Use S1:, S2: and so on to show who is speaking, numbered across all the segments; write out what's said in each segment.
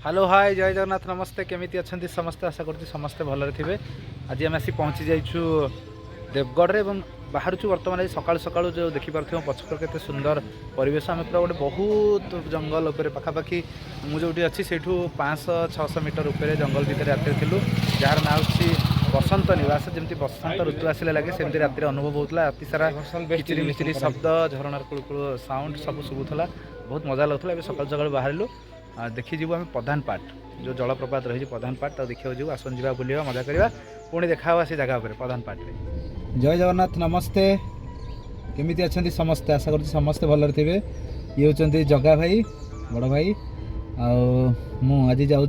S1: Hello hi जय जगन्नाथ नमस्ते केमिति अच्छंती समस्ते आशा करती समस्ते भलरे थिबे। आज आम आसी पहुँची जाइछु देवगढ़ रे एवं बाहर बर्तमान सकाल सकाल जो देखि पारथियो पछकर केते सुंदर परिवेश आम पूरा गोटे बहुत जंगल उपर पाखापाखि मुझे अच्छी से 500-600 मीटर उपर जंगल भितर राति थिलु जार ना होछि बसंत निवास जमी बसंत ऋतु आसिले लगे सेमती राति अनुभव होता राति सारा किचिरी मिचिरी शब्द झरणार कुलकुल साउंड सब शुभुला बहुत मजा लगुला। सकाल सकाल बाहरलु देखी जीव आम प्रधान पाट जो जलप्रपात रही प्रधान पाट तो देखा जीव आसन जा बुलवा मजा करवा पुणी देखा से जगह पर प्रधान पाट रे। जय जगन्नाथ नमस्ते केमिति अच्छंती समस्ते आशा करती समस्ते भलरे थिबे। ये होचंती जगा भाई बड़ भाई आज जाऊँ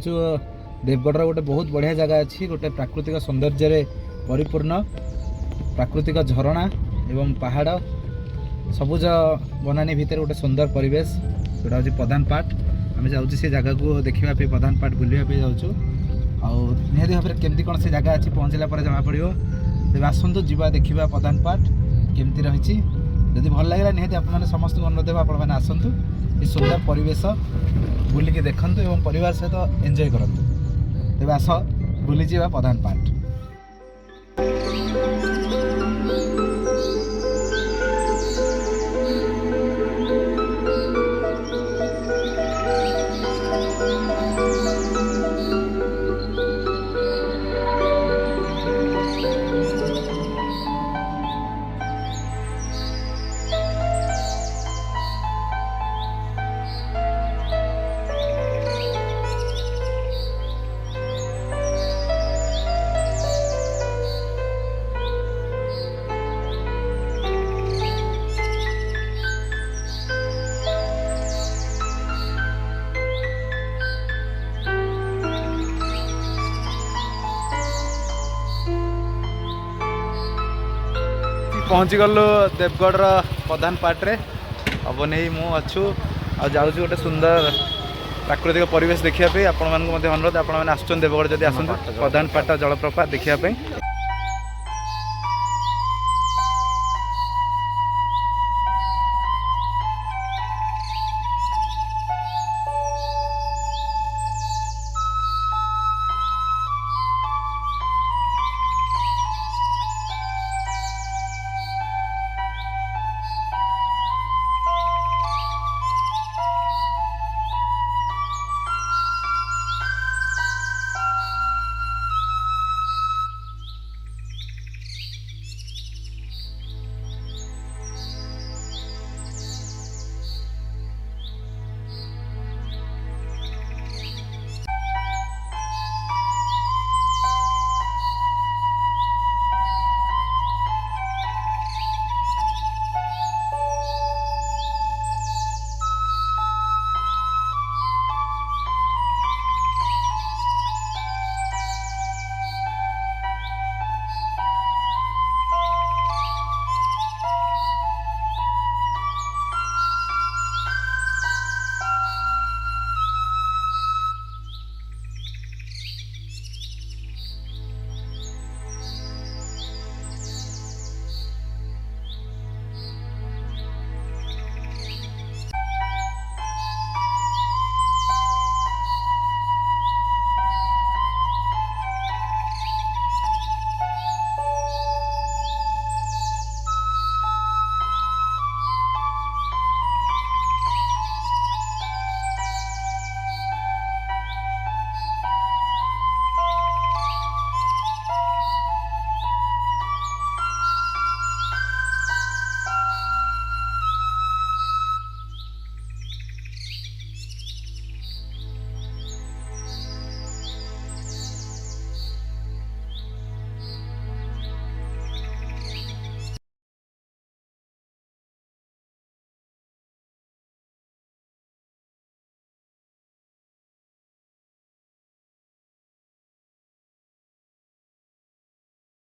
S1: देवगढ़ गोटे बहुत बढ़िया जगह अच्छी गोटे प्राकृतिक सौंदर्य परिपूर्ण प्राकृतिक झरणा एवं पहाड़ सबुज बनानी भितर गोटे सुंदर परिवेश जोटा हूँ प्रधान पाट आम जाऊँ से जगह को देखापी प्रधान पाट बुलवाई जाऊँ निहती भाव में केमती कौन से जगह अच्छी पहुँचला जना पड़ो तेज आसतु जा देखा प्रधान पाट केमती रही जदि भल लगे निहती आप समस्त अनुरोध देव आप आसतु ये सुंदर परिवेश बुलिकी देखु और परिवार सहित एंजॉय करूँ तेज आस बुलीजी प्रधान पाट। पहुँची गलु देवगढ़ प्रधान पाट रे अब नहीं मु अच्छु आ जाऊँ गोटे सुंदर प्राकृतिक परिवेश देखापी आपण अनुरोध आपण मैंने आसुन देवगढ़ जब आसतु प्रधान पाट जलप्रपात देखापी